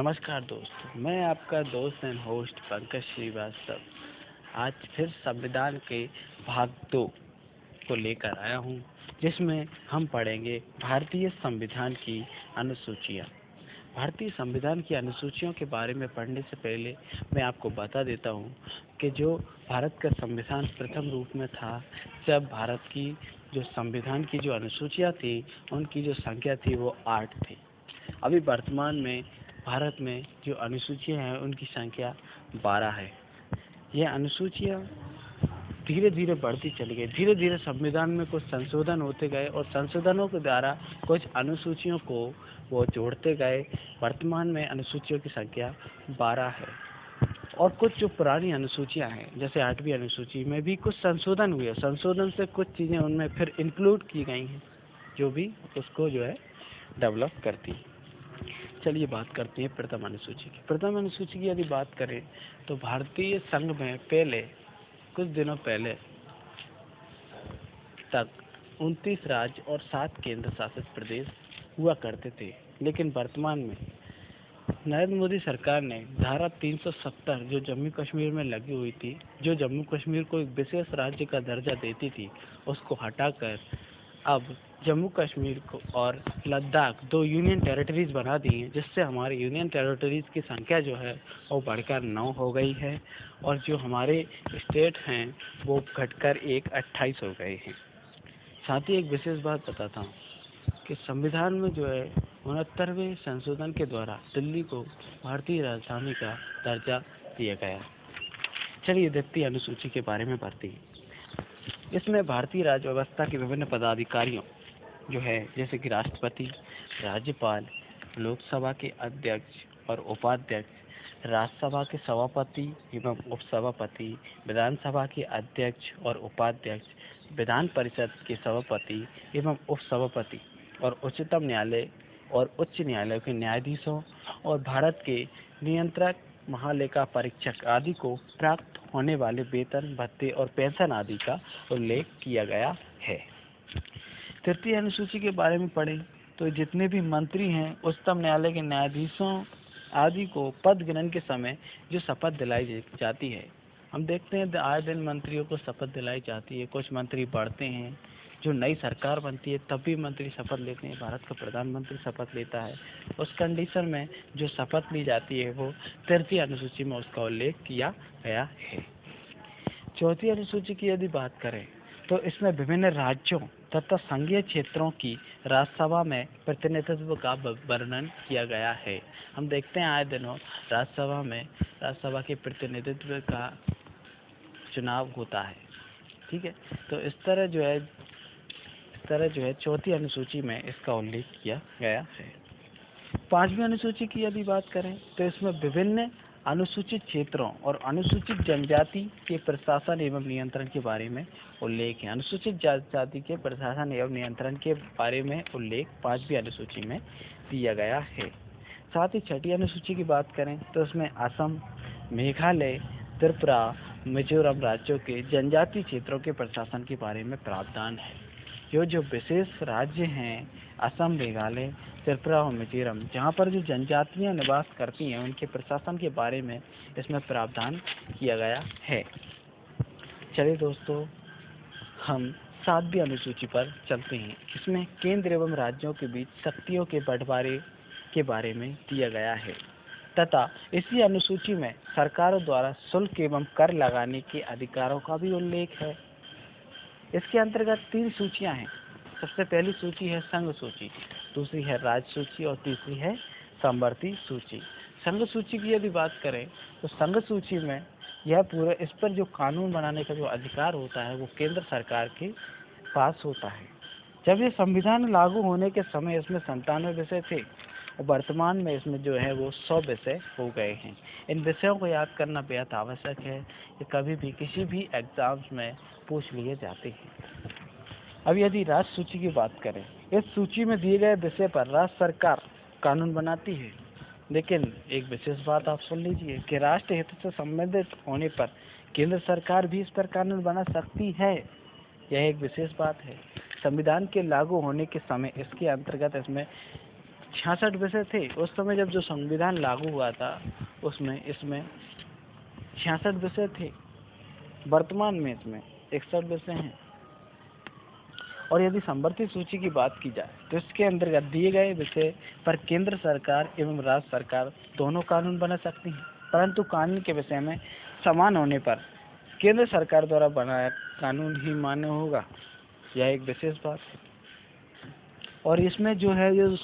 नमस्कार दोस्तों, मैं आपका दोस्त एंड होस्ट पंकज श्रीवास्तव आज फिर संविधान के भाग 2 को लेकर आया हूं, जिसमें हम पढ़ेंगे भारतीय संविधान की अनुसूचियां। भारतीय संविधान की अनुसूचियों के बारे में पढ़ने से पहले मैं आपको बता देता हूं कि जो भारत का संविधान प्रथम रूप में था, जब भारत की जो संविधान की जो अनुसूचियां थी, उनकी जो संख्या थी वो 8 थी। अभी वर्तमान में भारत में जो अनुसूचियां हैं उनकी संख्या 12 है। यह अनुसूचियां धीरे धीरे बढ़ती चली गई। धीरे धीरे संविधान में कुछ संशोधन होते गए और संशोधनों के द्वारा कुछ अनुसूचियों को वो जोड़ते गए। वर्तमान में अनुसूचियों की संख्या 12 है और कुछ जो पुरानी अनुसूचियां हैं, जैसे 8वीं अनुसूची में भी कुछ संशोधन हुए। संशोधन से कुछ चीज़ें उनमें फिर इंक्लूड की गई हैं, जो भी उसको जो है डेवलप करती है। चलिए बात करते हैं प्रथम अनुसूची की। प्रथम अनुसूची की यदि बात करें तो भारतीय संघ में पहले कुछ दिनों पहले तक 29 राज्य और 7 केंद्र शासित प्रदेश हुआ करते थे, लेकिन वर्तमान में नरेंद्र मोदी सरकार ने धारा 370 जो जम्मू कश्मीर में लगी हुई थी, जो जम्मू कश्मीर को एक विशेष राज्य का दर्जा देती थी, उसको हटाकर अब जम्मू कश्मीर को और लद्दाख 2 यूनियन टेरिटरीज बना दी हैं, जिससे हमारे यूनियन टेरिटरीज की संख्या जो है वो बढ़कर 9 हो गई है और जो हमारे स्टेट हैं वो घटकर 28 हो गए हैं। साथ ही एक विशेष बात बताता हूँ कि संविधान में जो है 69वें संशोधन के द्वारा दिल्ली को भारतीय राजधानी का दर्जा दिया गया। चलिए द्वितीय अनुसूची के बारे में पढ़ते हैं। इसमें भारतीय राज्य व्यवस्था के विभिन्न पदाधिकारियों जो है, जैसे कि राष्ट्रपति, राज्यपाल, लोकसभा के अध्यक्ष और उपाध्यक्ष, राज्यसभा के सभापति एवं उपसभापति, विधानसभा के अध्यक्ष और उपाध्यक्ष, विधान परिषद के सभापति एवं उपसभापति और उच्चतम न्यायालय और उच्च न्यायालय के न्यायाधीशों और भारत के नियंत्रक, महालेखा परीक्षक आदि को प्राप्त होने वाले वेतन, भत्ते और पेंशन आदि का उल्लेख किया गया है। तृतीय अनुसूची के बारे में पढ़ें तो जितने भी मंत्री हैं, उच्चतम न्यायालय के न्यायाधीशों आदि को पद ग्रहण के समय जो शपथ दिलाई जाती है, हम देखते हैं आए दिन मंत्रियों को शपथ दिलाई जाती है। कुछ मंत्री बढ़ते हैं, जो नई सरकार बनती है तब भी मंत्री शपथ लेते हैं, भारत का प्रधानमंत्री शपथ लेता है। उस कंडीशन में जो शपथ ली जाती है वो तृतीय अनुसूची में उसका उल्लेख किया गया है। चौथी अनुसूची की यदि बात करें तो इसमें विभिन्न राज्यों तथा संघीय क्षेत्रों की राज्यसभा में प्रतिनिधित्व का वर्णन किया गया है। हम देखते हैं आए दिनों राज्यसभा के प्रतिनिधित्व का चुनाव होता है, ठीक है। तो इस तरह जो है चौथी अनुसूची में इसका उल्लेख किया गया है। 5वीं अनुसूची की यदि बात करें तो इसमें विभिन्न अनुसूचित क्षेत्रों और अनुसूचित जनजाति के प्रशासन एवं नियंत्रण के बारे में उल्लेख है। अनुसूचित जनजाति के प्रशासन एवं नियंत्रण के बारे में उल्लेख 5वीं अनुसूची में दिया गया है। साथ ही 6ठी अनुसूची की बात करें तो उसमें असम, मेघालय, त्रिपुरा, मिजोरम राज्यों के जनजातीय क्षेत्रों के प्रशासन के बारे में प्रावधान है। जो विशेष राज्य हैं, असम, मेघालय, त्रिपुरा और मिजोरम, जहाँ पर जो जनजातियाँ निवास करती हैं, उनके प्रशासन के बारे में इसमें प्रावधान किया गया है। चलिए दोस्तों, हम 7वीं अनुसूची पर चलते हैं। इसमें केंद्र एवं राज्यों के बीच शक्तियों के बंटवारे के बारे में दिया गया है तथा इसी अनुसूची में सरकारों द्वारा शुल्क एवं कर लगाने के अधिकारों का भी उल्लेख है। इसके अंतर्गत 3 सूचियां हैं। सबसे पहली सूची है संघ सूची, दूसरी है राज्य सूची और तीसरी है समवर्ती सूची। संघ सूची की यदि बात करें तो संघ सूची में यह पूरे इस पर जो कानून बनाने का जो अधिकार होता है वो केंद्र सरकार के पास होता है। जब ये संविधान लागू होने के समय इसमें 97 विषय थे और वर्तमान में इसमें जो है वो 100 विषय हो गए हैं। इन विषयों को याद करना बेहद आवश्यक है, ये कभी भी किसी भी एग्जाम्स में पूछ लिए जाते हैं। अब यदि राज्य सूची की बात करें, इस सूची में दिए गए विषय पर राज्य सरकार कानून बनाती है, लेकिन एक विशेष बात आप सुन लीजिए कि राष्ट्र हित से संबंधित होने पर केंद्र सरकार भी इस पर कानून बना सकती है। यह एक विशेष बात है। संविधान के लागू होने के समय इसके अंतर्गत इसमें 66 विषय थे उस समय जब जो संविधान लागू हुआ था, उसमें इसमें 66 विषय थे। वर्तमान में इसमें 61 विषय हैं। और यदि संवर्धित सूची की बात की जाए तो इसके अंतर्गत दिए गए विषय पर केंद्र सरकार एवं राज्य सरकार दोनों कानून बना सकती हैं, परंतु कानून के विषय में समान होने पर केंद्र सरकार द्वारा बनाया कानून ही मान्य होगा। यह एक विशेष बात है। और इसमें जो है, जो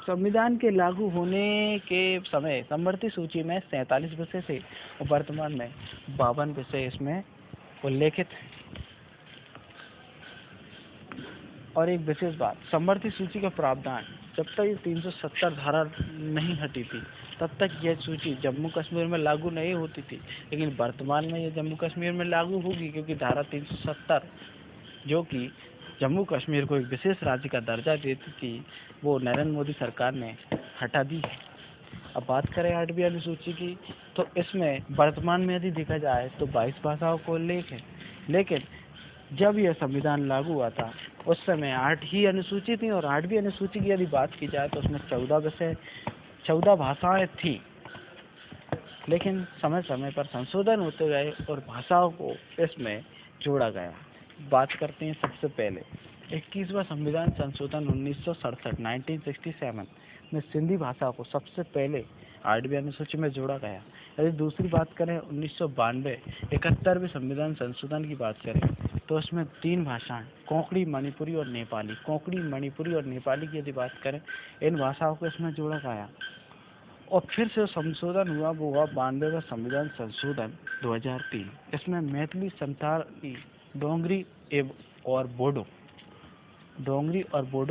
संविधान के लागू होने के समय संवर्धित सूची में 47 विषय थे और वर्तमान में 52 विषय इसमें उल्लेखित है। और एक विशेष बात, संवर्धित सूची का प्रावधान जब तक ये 370 धारा नहीं हटी थी तब तक यह सूची जम्मू कश्मीर में लागू नहीं होती थी, लेकिन वर्तमान में ये जम्मू कश्मीर में लागू होगी, क्योंकि धारा 370 जो कि जम्मू कश्मीर को एक विशेष राज्य का दर्जा देती थी, वो नरेंद्र मोदी सरकार ने हटा दी है। अब बात करें 8वीं अनुसूची की, तो इसमें वर्तमान में यदि देखा जाए तो 22 भाषाओं को उल्लेख है, लेकिन जब यह संविधान लागू हुआ था उस समय 8 ही अनुसूची थी। और 8वीं अनुसूची की यदि बात की जाए तो उसमें 14 विषय 14 भाषाएं थी, लेकिन समय समय पर संशोधन होते गए और भाषाओं को इसमें जोड़ा गया। बात करते हैं सबसे पहले 21वां संविधान संशोधन 1967 में सिंधी भाषा को सबसे पहले 8वीं अनुसूची में जोड़ा गया। यदि दूसरी बात करें 1992 71वें संविधान संशोधन की बात करें तो उसमें 3 भाषाएं कोंकणी, मणिपुरी और नेपाली, कोंकणी, मणिपुरी और नेपाली की यदि बात करें, इन भाषाओं को इसमें जोड़ा गया। और फिर से संशोधन हुआ, वो हुआ 92वां संविधान संशोधन 2003। इसमें मैथिली, संथाली, डोंगरी और बोडो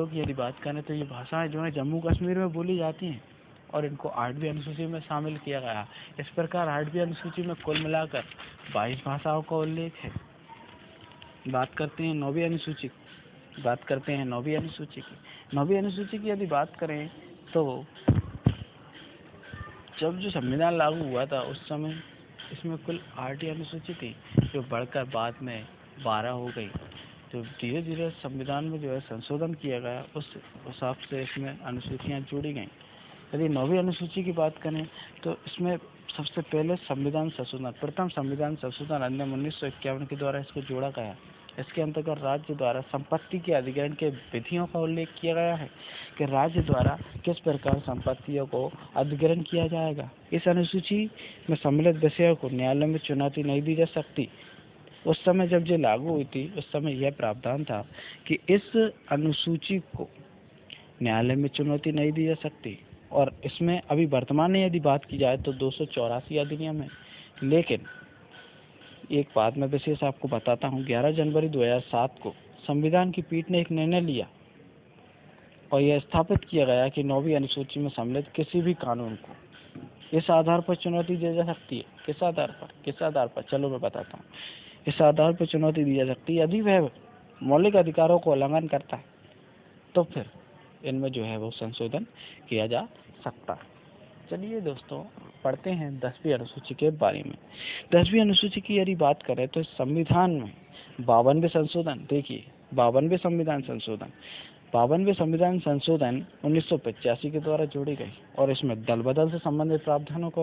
की यदि बात करें तो ये भाषाएं जो है जम्मू कश्मीर में बोली जाती हैं और इनको 8वीं अनुसूची में शामिल किया गया। इस प्रकार 8वीं अनुसूची में कुल मिलाकर 22 भाषाओं का उल्लेख है। बात करते हैं 9वीं अनुसूची की। 9वीं अनुसूची की यदि बात करें तो जब जो संविधान लागू हुआ था उस समय इसमें कुल 8 ही अनुसूची थी, जो बढ़कर बाद में 12 हो गई। तो धीरे धीरे संविधान में जो है संशोधन किया गया, उस हिसाब से इसमें अनुसूचियां जोड़ी गई। यदि 9वीं अनुसूची की बात करें तो इसमें सबसे पहले संविधान संशोधन, प्रथम संविधान संशोधन अधिनियम 1951 के द्वारा इसको जोड़ा गया। इसके अंतर्गत राज्य द्वारा संपत्ति के अधिग्रहण के विधियों का उल्लेख किया गया है कि राज्य द्वारा किस प्रकार संपत्तियों को अधिग्रहण किया जाएगा। इस अनुसूची में सम्मिलित विषयों को न्यायालय में चुनौती नहीं दी जा सकती। उस समय जब ये लागू हुई थी उस समय यह प्रावधान था कि इस अनुसूची को न्यायालय में चुनौती नहीं दी जा सकती। और इसमें अभी वर्तमान में यदि बात की जाए तो 284 अधिनियम है। लेकिन एक बात मैं विशेष आपको बताता हूँ, 11 जनवरी 2007 को संविधान की पीठ ने एक निर्णय लिया और यह स्थापित किया गया कि 9वीं अनुसूची में सम्मिलित किसी भी कानून को इस आधार पर चुनौती दी जा सकती है। किस आधार पर चलो मैं बताता हूँ। इस आधार पर चुनौती दी जा सकती है यदि वह मौलिक अधिकारों को उल्लंघन करता है, तो फिर इनमें जो है वो संशोधन किया जा सकता है। चलिए दोस्तों, पढ़ते हैं 10वीं अनुसूची के बारे में। 10वीं अनुसूची की यदि बात करें तो संविधान में 52वें संशोधन, देखिए 52वें संविधान संशोधन 1985 के द्वारा जोड़ी गई और इसमें दल बदल से संबंधित प्रावधानों का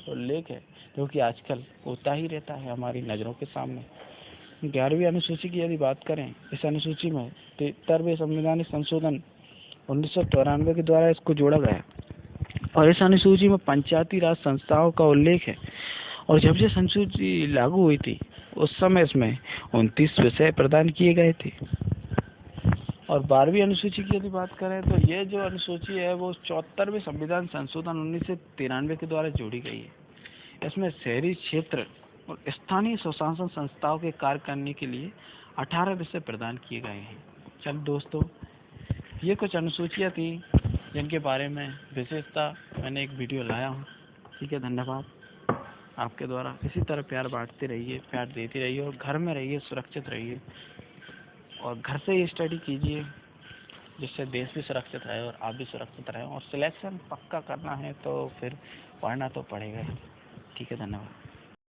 उल्लेख है। जो कि आजकल होता ही रहता है हमारी नज़रों के सामने। 11वीं अनुसूची की यदि बात करें, इस अनुसूची में 73वें संविधान संशोधन 1993 के द्वारा इसको जोड़ा गया और इस अनुसूची में पंचायती राज संस्थाओं का उल्लेख है। और जब से अनुसूची लागू हुई थी उस समय इसमें 29 विषय प्रदान किए गए थे। और 12वीं अनुसूची की यदि बात करें तो यह जो अनुसूची है वो 74वें संविधान संशोधन 1993 के द्वारा जोड़ी गई है। इसमें शहरी क्षेत्र और स्थानीय स्वशासन संस्थाओं के कार्य करने के लिए 18 विषय प्रदान किए गए हैं। चल दोस्तों, ये कुछ अनुसूचियाँ थी जिनके बारे में विशेषता मैंने एक वीडियो लाया हूँ। ठीक है, धन्यवाद। आपके द्वारा इसी तरह प्यार बांटते रहिए, प्यार देते रहिए और घर में रहिए, सुरक्षित रहिए और घर से ही स्टडी कीजिए, जिससे देश भी सुरक्षित रहे और आप भी सुरक्षित रहें। और सिलेक्शन पक्का करना है तो फिर पढ़ना तो पड़ेगा। ठीक है, धन्यवाद।